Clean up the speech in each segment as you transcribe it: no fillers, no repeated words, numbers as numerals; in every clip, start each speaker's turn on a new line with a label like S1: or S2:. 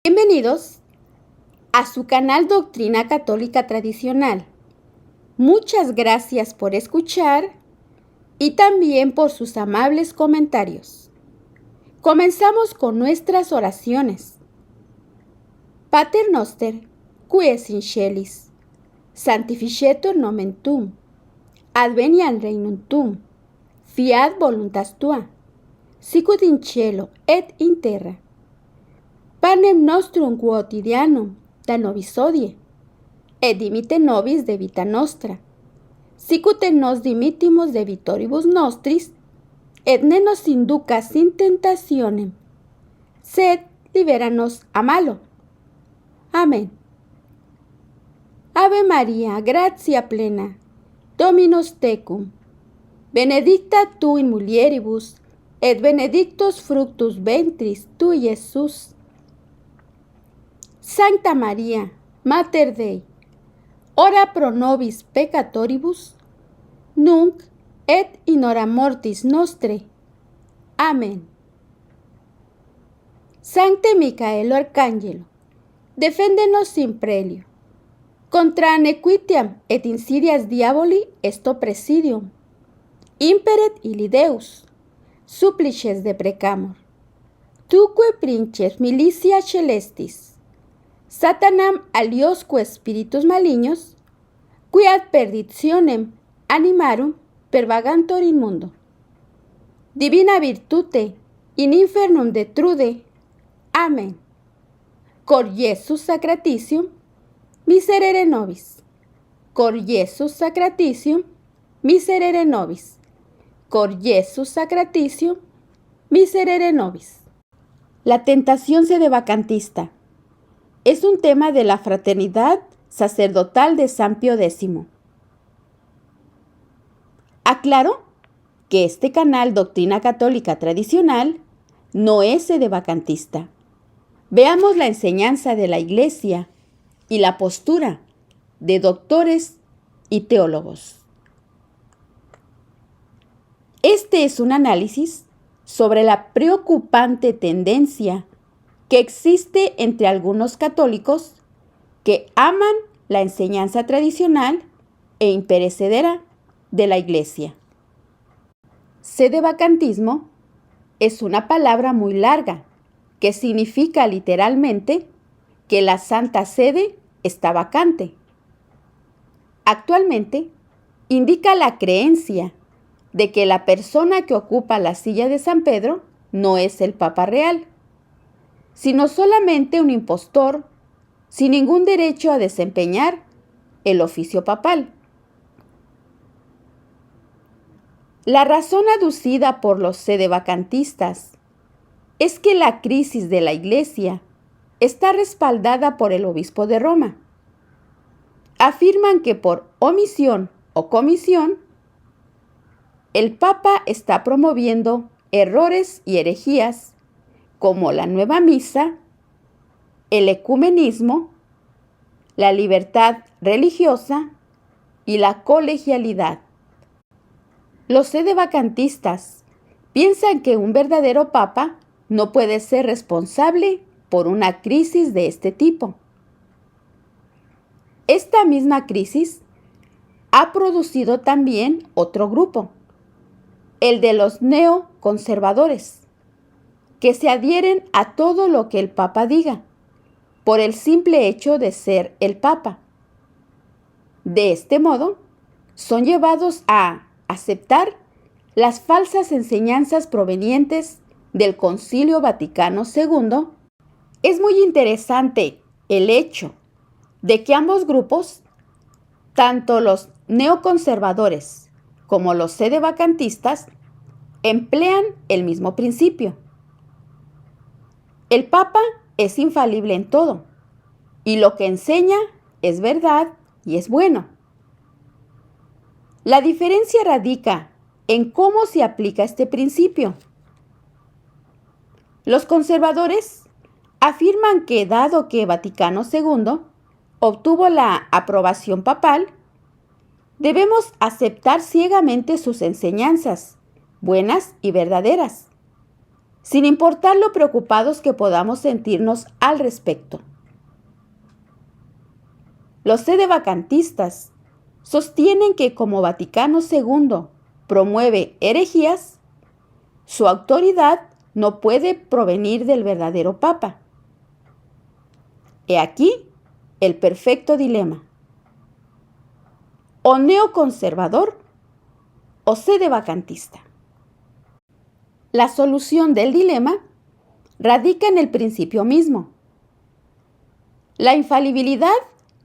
S1: Bienvenidos a su canal Doctrina Católica Tradicional. Muchas gracias por escuchar y también por sus amables comentarios. Comenzamos con nuestras oraciones. Pater Noster, qui es in celis, sanctificetur nomen tuum, adveniat regnum tuum, fiat voluntas tua, sicut in cielo et in terra. Panem nostrum quotidianum da nobis hodie, et dimitte nobis debita nostra, sicut et nos dimittimus debitoribus nostris, et ne nos inducas in tentationem, sed libera nos a malo. Amén. Ave María, gratia plena, Dominus tecum, benedicta tu in mulieribus, et benedictus fructus ventris tui, Iesus. Sancta María, Mater Dei, ora pro nobis peccatoribus, nunc et in hora mortis nostre. Amén. Sancte Micaelo Arcángelo, defendenos in prelio, contra nequitiam et insidias diaboli esto presidium, imperet illi Deus, supplices deprecamur. Tuque princes milicia celestis, Satanam aliosque spiritus malignos, qui ad perditionem animarum pervagantur in mundo. Divina virtute in infernum detrude. Amén. Cor Iesus sacratitium, miserere nobis. Cor Iesus sacratitium, miserere nobis. Cor Iesus sacratitium, miserere nobis. La tentación sedevacantista es un tema de la fraternidad sacerdotal de San Pío X. Aclaro que este canal Doctrina Católica Tradicional no es sedevacantista. Veamos la enseñanza de la Iglesia y la postura de doctores y teólogos. Este es un análisis sobre la preocupante tendencia que existe entre algunos católicos que aman la enseñanza tradicional e imperecedera de la Iglesia. Sedevacantismo es una palabra muy larga que significa literalmente que la Santa Sede está vacante. Actualmente indica la creencia de que la persona que ocupa la silla de San Pedro no es el Papa real, sino solamente un impostor sin ningún derecho a desempeñar el oficio papal. La razón aducida por los sedevacantistas es que la crisis de la Iglesia está respaldada por el obispo de Roma. Afirman que por omisión o comisión, el Papa está promoviendo errores y herejías como la nueva misa, el ecumenismo, la libertad religiosa y la colegialidad. Los sedevacantistas piensan que un verdadero papa no puede ser responsable por una crisis de este tipo. Esta misma crisis ha producido también otro grupo, el de los neoconservadores, que se adhieren a todo lo que el Papa diga, por el simple hecho de ser el Papa. De este modo, son llevados a aceptar las falsas enseñanzas provenientes del Concilio Vaticano II. Es muy interesante el hecho de que ambos grupos, tanto los neoconservadores como los sedevacantistas, emplean el mismo principio. El Papa es infalible en todo, y lo que enseña es verdad y es bueno. La diferencia radica en cómo se aplica este principio. Los conservadores afirman que dado que Vaticano II obtuvo la aprobación papal, debemos aceptar ciegamente sus enseñanzas, buenas y verdaderas. sin importar lo preocupados que podamos sentirnos al respecto. Los sedevacantistas sostienen que como Vaticano II promueve herejías, su autoridad no puede provenir del verdadero Papa. He aquí el perfecto dilema: o neoconservador o sedevacantista. La solución del dilema radica en el principio mismo. La infalibilidad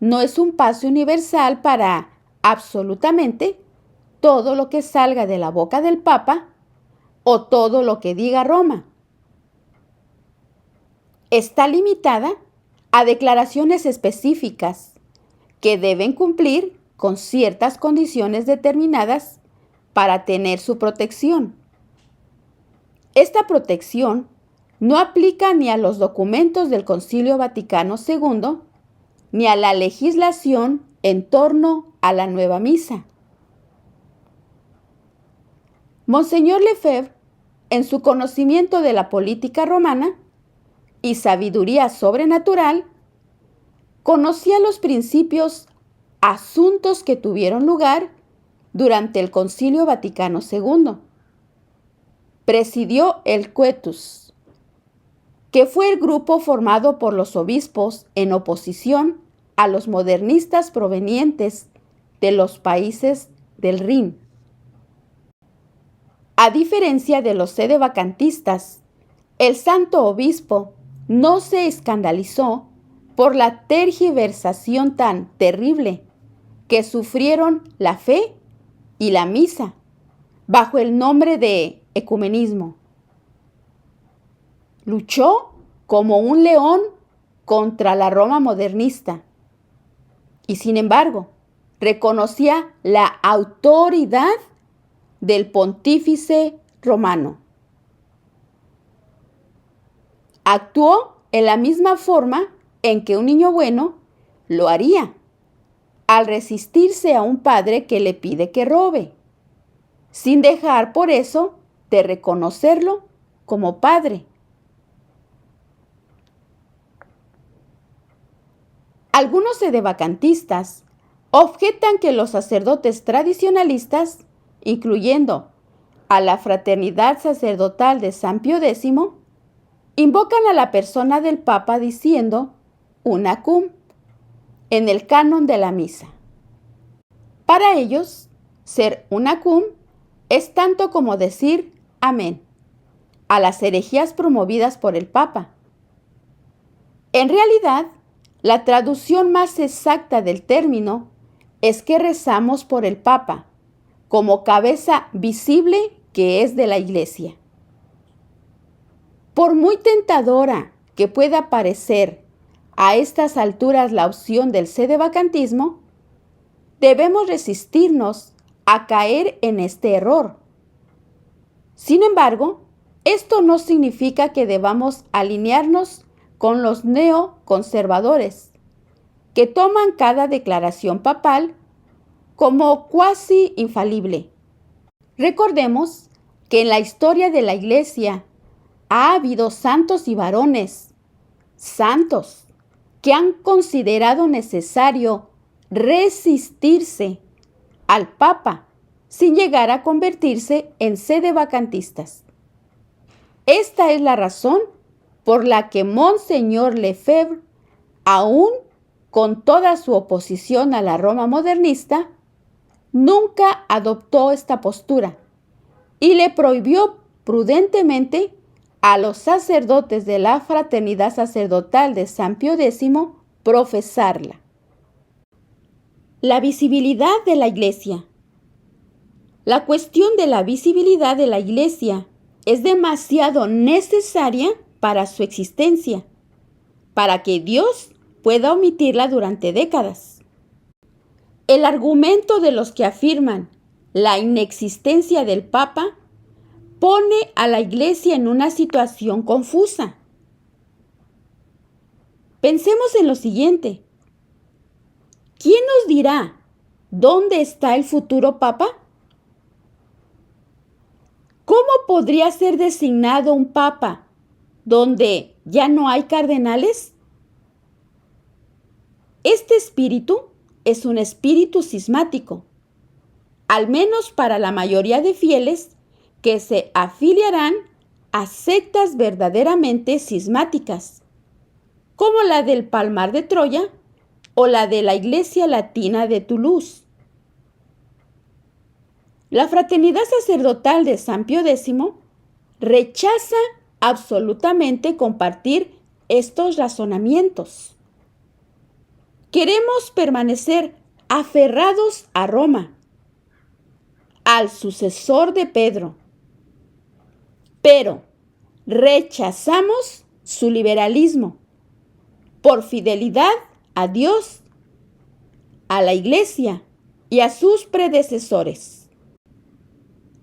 S1: no es un pase universal para absolutamente todo lo que salga de la boca del Papa o todo lo que diga Roma. Está limitada a declaraciones específicas que deben cumplir con ciertas condiciones determinadas para tener su protección. Esta protección no aplica ni a los documentos del Concilio Vaticano II ni a la legislación en torno a la nueva misa. Monseñor Lefebvre, en su conocimiento de la política romana y sabiduría sobrenatural, conocía los principios, asuntos que tuvieron lugar durante el Concilio Vaticano II. Presidió el Quietus, que fue el grupo formado por los obispos en oposición a los modernistas provenientes de los países del Rin. A diferencia de los sedevacantistas, el santo obispo no se escandalizó por la tergiversación tan terrible que sufrieron la fe y la misa bajo el nombre de ecumenismo. Luchó como un león contra la Roma modernista y, sin embargo, reconocía la autoridad del pontífice romano. Actuó en la misma forma en que un niño bueno lo haría al resistirse a un padre que le pide que robe, sin dejar por eso de reconocerlo como padre. Algunos sedevacantistas objetan que los sacerdotes tradicionalistas, incluyendo a la Fraternidad Sacerdotal de San Pío X, invocan a la persona del Papa diciendo una cum en el canon de la misa. Para ellos, ser una cum es tanto como decir amén a las herejías promovidas por el Papa. En realidad, la traducción más exacta del término es que rezamos por el Papa, como cabeza visible que es de la Iglesia. Por muy tentadora que pueda parecer a estas alturas la opción del sedevacantismo, debemos resistirnos a caer en este error. Sin embargo, esto no significa que debamos alinearnos con los neoconservadores, que toman cada declaración papal como cuasi infalible. Recordemos que en la historia de la Iglesia ha habido santos y varones, santos, que han considerado necesario resistirse al Papa sin llegar a convertirse en sedevacantistas. Esta es la razón por la que Monseñor Lefebvre, aún con toda su oposición a la Roma modernista, nunca adoptó esta postura y le prohibió prudentemente a los sacerdotes de la Fraternidad Sacerdotal de San Pío X profesarla. La visibilidad de la Iglesia. La cuestión de la visibilidad de la Iglesia es demasiado necesaria para su existencia, para que Dios pueda omitirla durante décadas. El argumento de los que afirman la inexistencia del Papa pone a la Iglesia en una situación confusa. Pensemos en lo siguiente. ¿Quién nos dirá dónde está el futuro Papa? ¿Cómo ¿cómo podría ser designado un papa donde ya no hay cardenales? Este espíritu es un espíritu cismático, al menos para la mayoría de fieles que se afiliarán a sectas verdaderamente cismáticas, como la del Palmar de Troya o la de la Iglesia Latina de Toulouse. La fraternidad sacerdotal de San Pío X rechaza absolutamente compartir estos razonamientos. Queremos permanecer aferrados a Roma, al sucesor de Pedro, pero rechazamos su liberalismo por fidelidad a Dios, a la Iglesia y a sus predecesores.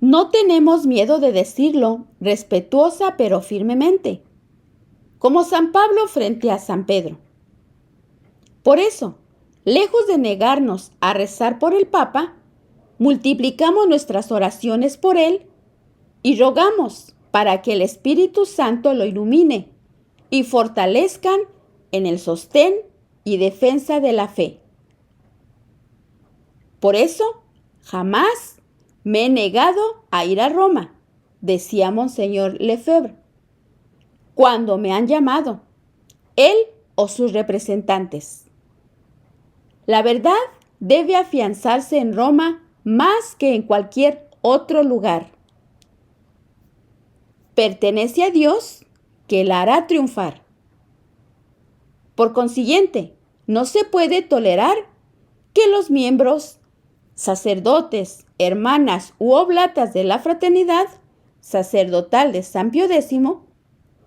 S1: No tenemos miedo de decirlo respetuosa pero firmemente, como San Pablo frente a San Pedro. Por eso, lejos de negarnos a rezar por el Papa, multiplicamos nuestras oraciones por él y rogamos para que el Espíritu Santo lo ilumine y fortalezcan en el sostén y defensa de la fe. Por eso, jamás me he negado a ir a Roma, decía Monseñor Lefebvre, cuando me han llamado, él o sus representantes. La verdad debe afianzarse en Roma más que en cualquier otro lugar. Pertenece a Dios, que la hará triunfar. Por consiguiente, no se puede tolerar que los miembros, sacerdotes, hermanas u oblatas de la fraternidad sacerdotal de San Pío X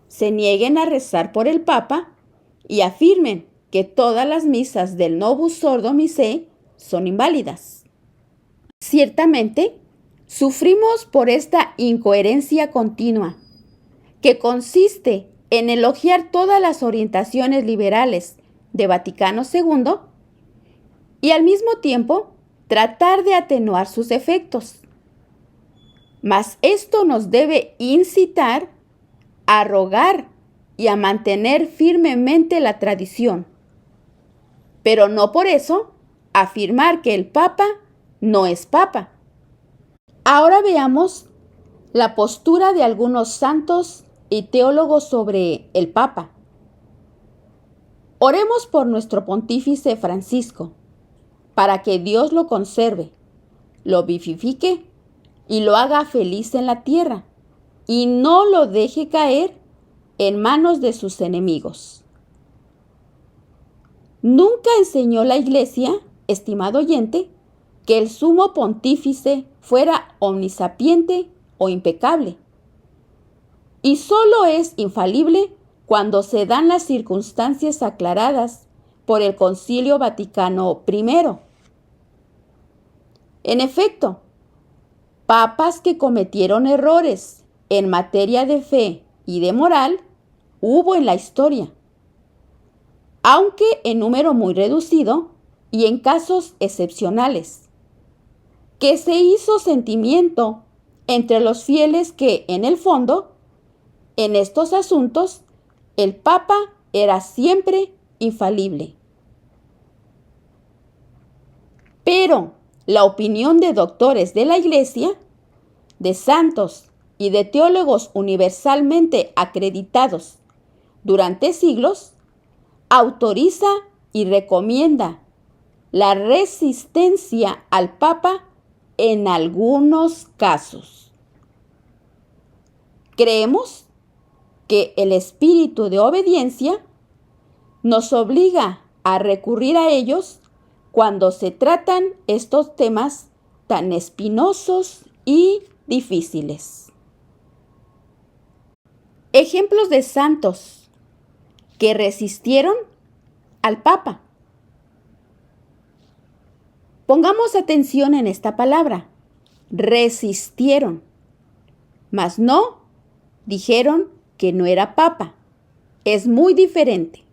S1: se nieguen a rezar por el Papa y afirmen que todas las misas del Novus Ordo Missae son inválidas. Ciertamente, sufrimos por esta incoherencia continua, que consiste en elogiar todas las orientaciones liberales de Vaticano II y al mismo tiempo tratar de atenuar sus efectos. Mas esto nos debe incitar a rogar y a mantener firmemente la tradición, pero no por eso afirmar que el Papa no es Papa. Ahora veamos la postura de algunos santos y teólogos sobre el Papa. Oremos por nuestro pontífice Francisco, para que Dios lo conserve, lo vivifique y lo haga feliz en la tierra, y no lo deje caer en manos de sus enemigos. Nunca enseñó la Iglesia, estimado oyente, que el sumo pontífice fuera omnisapiente o impecable, y solo es infalible cuando se dan las circunstancias aclaradas por el Concilio Vaticano I. En efecto, papas que cometieron errores en materia de fe y de moral hubo en la historia, aunque en número muy reducido y en casos excepcionales, que se hizo sentimiento entre los fieles que, en el fondo, en estos asuntos, el Papa era siempre infalible. Pero la opinión de doctores de la Iglesia, de santos y de teólogos universalmente acreditados durante siglos, autoriza y recomienda la resistencia al Papa en algunos casos. Creemos que el espíritu de obediencia nos obliga a recurrir a ellos cuando se tratan estos temas tan espinosos y difíciles. Ejemplos de santos que resistieron al Papa. Pongamos atención en esta palabra, resistieron, mas no dijeron que no era Papa. Es muy diferente.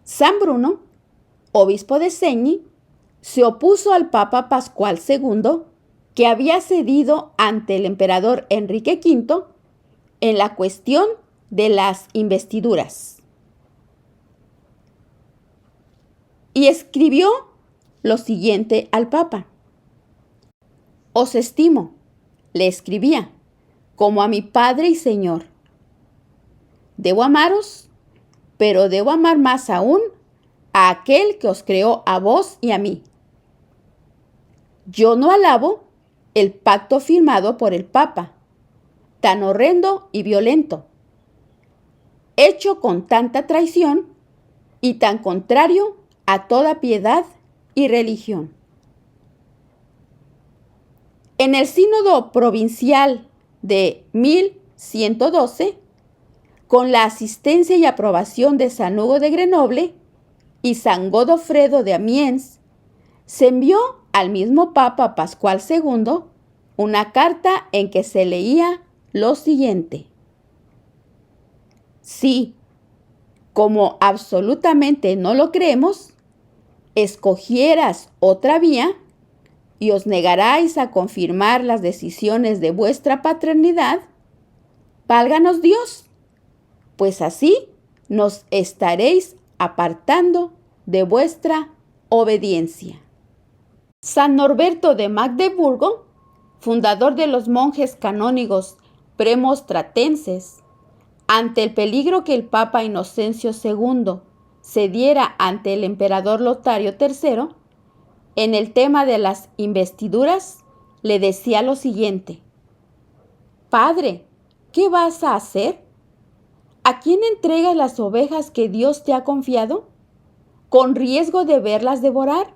S1: San Bruno, obispo de Segni, se opuso al Papa Pascual II que había cedido ante el emperador Enrique V en la cuestión de las investiduras. Y escribió lo siguiente al Papa. Os estimo, le escribía, como a mi Padre y Señor. Debo amaros, pero debo amar más aún a aquel que os creó a vos y a mí. Yo no alabo el pacto firmado por el Papa, tan horrendo y violento, hecho con tanta traición y tan contrario a toda piedad y religión. En el sínodo provincial de 1112, con la asistencia y aprobación de San Hugo de Grenoble y San Godofredo de Amiens, se envió al mismo Papa Pascual II una carta en que se leía lo siguiente. Si, como absolutamente no lo creemos, escogieras otra vía y os negaráis a confirmar las decisiones de vuestra paternidad, válganos Dios, pues así nos estaréis apartando de vuestra obediencia. San Norberto de Magdeburgo, fundador de los monjes canónigos premonstratenses, ante el peligro que el Papa Inocencio II cediera ante el emperador Lotario III, en el tema de las investiduras, le decía lo siguiente: Padre, ¿qué vas a hacer? ¿A quién entregas las ovejas que Dios te ha confiado, con riesgo de verlas devorar?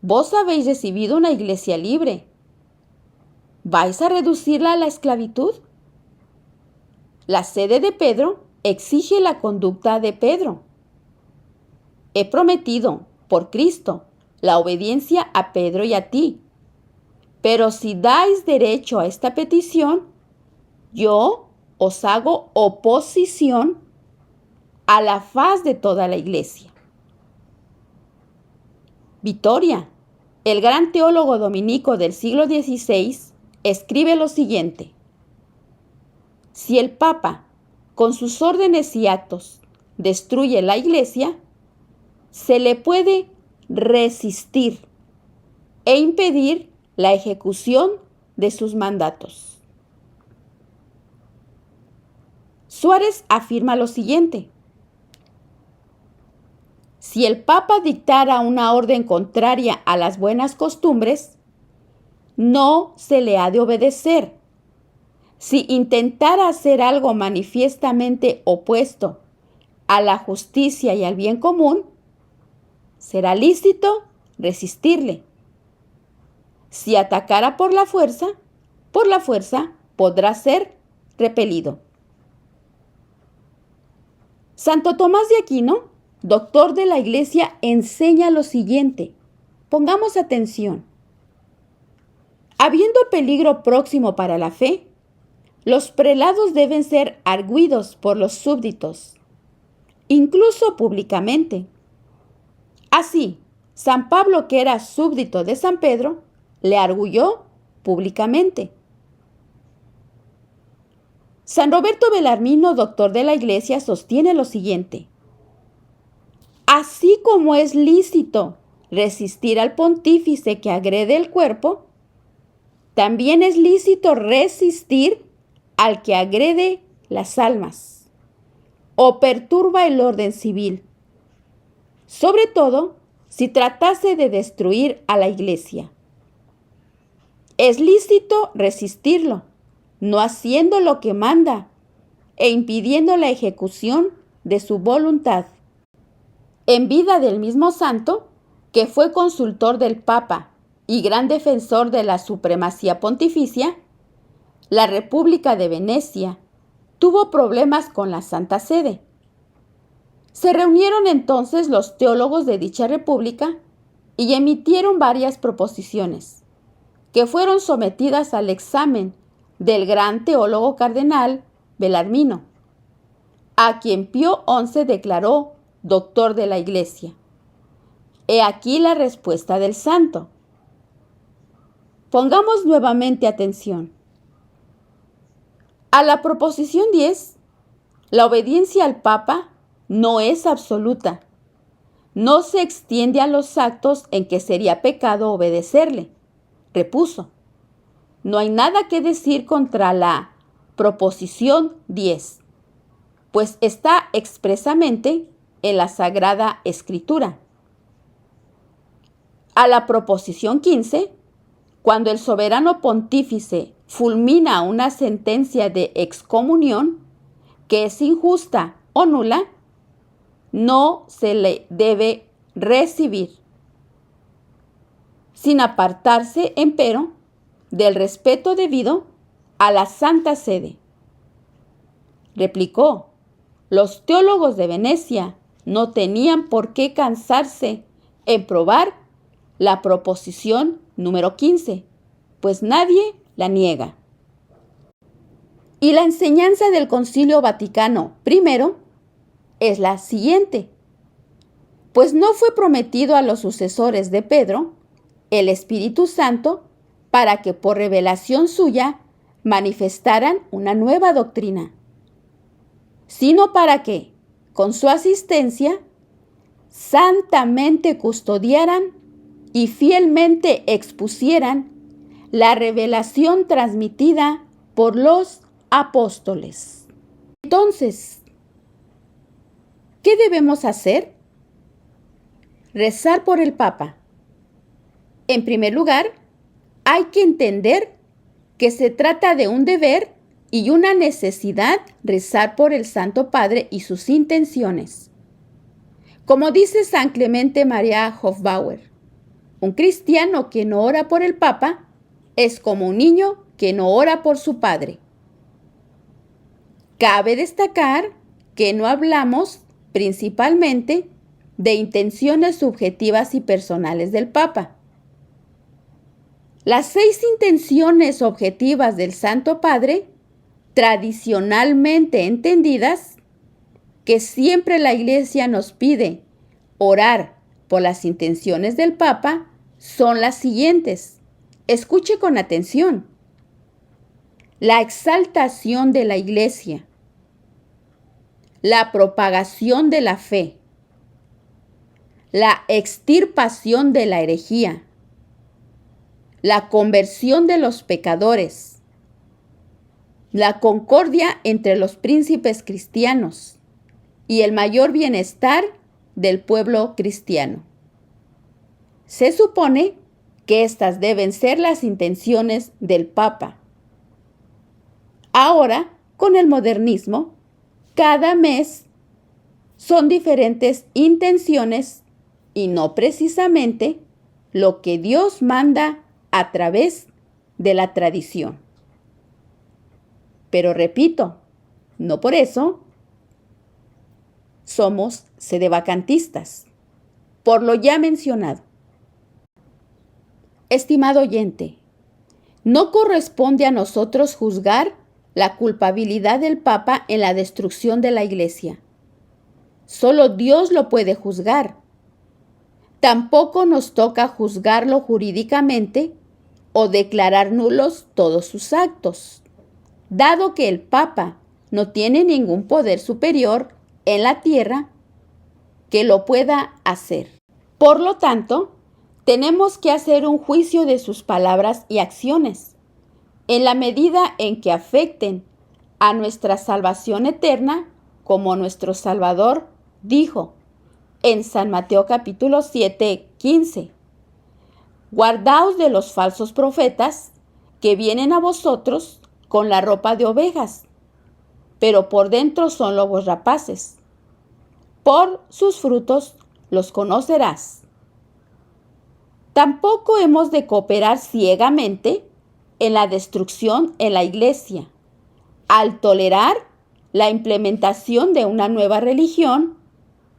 S1: Vos habéis recibido una iglesia libre. ¿Vais a reducirla a la esclavitud? La sede de Pedro exige la conducta de Pedro. He prometido, por Cristo, la obediencia a Pedro y a ti. Pero si dais derecho a esta petición, yo os hago oposición a la faz de toda la iglesia. Vitoria, el gran teólogo dominico del siglo XVI, escribe lo siguiente: si el Papa, con sus órdenes y actos, destruye la iglesia, se le puede resistir e impedir la ejecución de sus mandatos. Suárez afirma lo siguiente: si el Papa dictara una orden contraria a las buenas costumbres, no se le ha de obedecer. Si intentara hacer algo manifiestamente opuesto a la justicia y al bien común, será lícito resistirle. Si atacara por la fuerza podrá ser repelido. Santo Tomás de Aquino, doctor de la Iglesia, enseña lo siguiente. Pongamos atención. Habiendo peligro próximo para la fe, los prelados deben ser argüidos por los súbditos, incluso públicamente. Así, San Pablo, que era súbdito de San Pedro, le arguyó públicamente. San Roberto Belarmino, doctor de la Iglesia, sostiene lo siguiente: así como es lícito resistir al pontífice que agrede el cuerpo, también es lícito resistir al que agrede las almas o perturba el orden civil, sobre todo si tratase de destruir a la Iglesia. Es lícito resistirlo, no haciendo lo que manda e impidiendo la ejecución de su voluntad. En vida del mismo santo, que fue consultor del Papa y gran defensor de la supremacía pontificia, la República de Venecia tuvo problemas con la Santa Sede. Se reunieron entonces los teólogos de dicha república y emitieron varias proposiciones, que fueron sometidas al examen del gran teólogo cardenal Belarmino, a quien Pío XI declaró doctor de la Iglesia. He aquí la respuesta del santo. Pongamos nuevamente atención. A la proposición 10, la obediencia al Papa no es absoluta. No se extiende a los actos en que sería pecado obedecerle. Repuso. No hay nada que decir contra la proposición 10, pues está expresamente en la Sagrada Escritura. A la proposición 15, cuando el soberano pontífice fulmina una sentencia de excomunión que es injusta o nula, no se le debe recibir, sin apartarse, empero, del respeto debido a la Santa Sede. Replicó, los teólogos de Venecia no tenían por qué cansarse en probar la proposición número 15, pues nadie la niega. Y la enseñanza del Concilio Vaticano I es la siguiente, pues no fue prometido a los sucesores de Pedro el Espíritu Santo para que por revelación suya manifestaran una nueva doctrina, sino para que, con su asistencia, santamente custodiaran y fielmente expusieran la revelación transmitida por los apóstoles. Entonces, ¿qué debemos hacer? Rezar por el Papa. En primer lugar, hay que entender que se trata de un deber y una necesidad rezar por el Santo Padre y sus intenciones. Como dice San Clemente María Hofbauer, un cristiano que no ora por el Papa es como un niño que no ora por su padre. Cabe destacar que no hablamos principalmente de intenciones subjetivas y personales del Papa. Las 6 intenciones objetivas del Santo Padre, tradicionalmente entendidas, que siempre la Iglesia nos pide orar por las intenciones del Papa, son las siguientes. Escuche con atención. La exaltación de la Iglesia, la propagación de la fe, la extirpación de la herejía, la conversión de los pecadores, la concordia entre los príncipes cristianos y el mayor bienestar del pueblo cristiano. Se supone que estas deben ser las intenciones del Papa. Ahora, con el modernismo, cada mes son diferentes intenciones y no precisamente lo que Dios manda a través de la tradición. Pero repito, no por eso somos sedevacantistas, por lo ya mencionado. Estimado oyente, no corresponde a nosotros juzgar la culpabilidad del Papa en la destrucción de la Iglesia. Solo Dios lo puede juzgar. Tampoco nos toca juzgarlo jurídicamente o declarar nulos todos sus actos, dado que el Papa no tiene ningún poder superior en la tierra que lo pueda hacer. Por lo tanto, tenemos que hacer un juicio de sus palabras y acciones, en la medida en que afecten a nuestra salvación eterna, como nuestro Salvador dijo en San Mateo capítulo 7, 15. Guardaos de los falsos profetas que vienen a vosotros con la ropa de ovejas, pero por dentro son lobos rapaces. Por sus frutos los conocerás. Tampoco hemos de cooperar ciegamente en la destrucción en la Iglesia, al tolerar la implementación de una nueva religión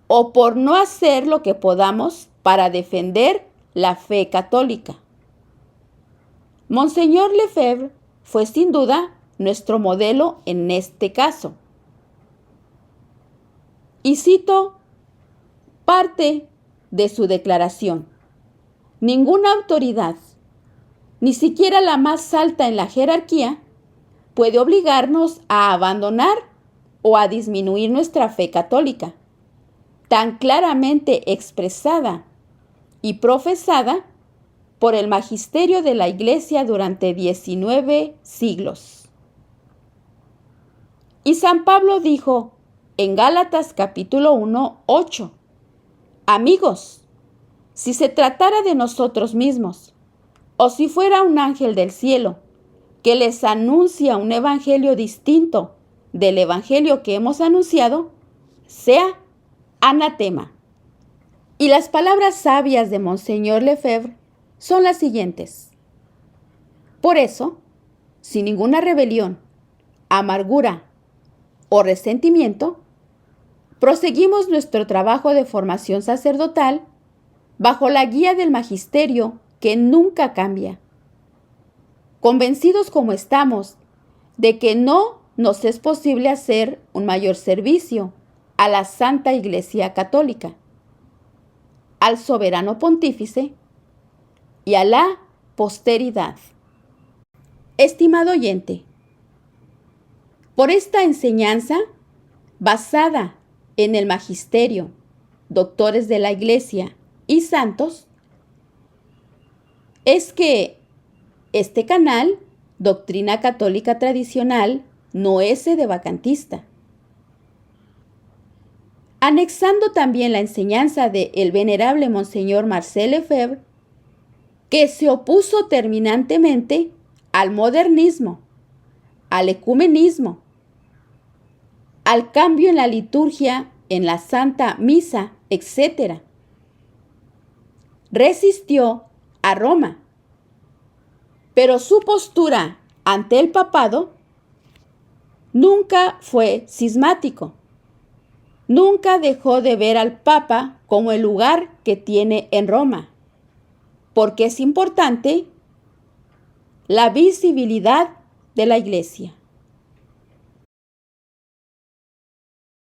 S1: o por no hacer lo que podamos para defender la fe católica. Monseñor Lefebvre fue sin duda nuestro modelo en este caso. Y cito parte de su declaración. Ninguna autoridad, ni siquiera la más alta en la jerarquía, puede obligarnos a abandonar o a disminuir nuestra fe católica, tan claramente expresada y profesada por el magisterio de la Iglesia durante 19 siglos. Y San Pablo dijo en Gálatas capítulo 1, 8, amigos, si se tratara de nosotros mismos, o si fuera un ángel del cielo, que les anuncia un evangelio distinto del evangelio que hemos anunciado, sea anatema. Y las palabras sabias de Monseñor Lefebvre son las siguientes. Por eso, sin ninguna rebelión, amargura o resentimiento, proseguimos nuestro trabajo de formación sacerdotal bajo la guía del magisterio que nunca cambia, convencidos como estamos de que no nos es posible hacer un mayor servicio a la Santa Iglesia Católica, al soberano pontífice y a la posteridad. Estimado oyente, por esta enseñanza, basada en el magisterio, doctores de la Iglesia y santos, es que este canal, Doctrina Católica Tradicional, no es sedevacantista. Anexando también la enseñanza del venerable Monseñor Marcel Lefebvre, que se opuso terminantemente al modernismo, al ecumenismo, al cambio en la liturgia, en la Santa Misa, etc. Resistió a Roma, pero su postura ante el papado nunca fue cismático. Nunca dejó de ver al Papa como el lugar que tiene en Roma, porque es importante la visibilidad de la Iglesia.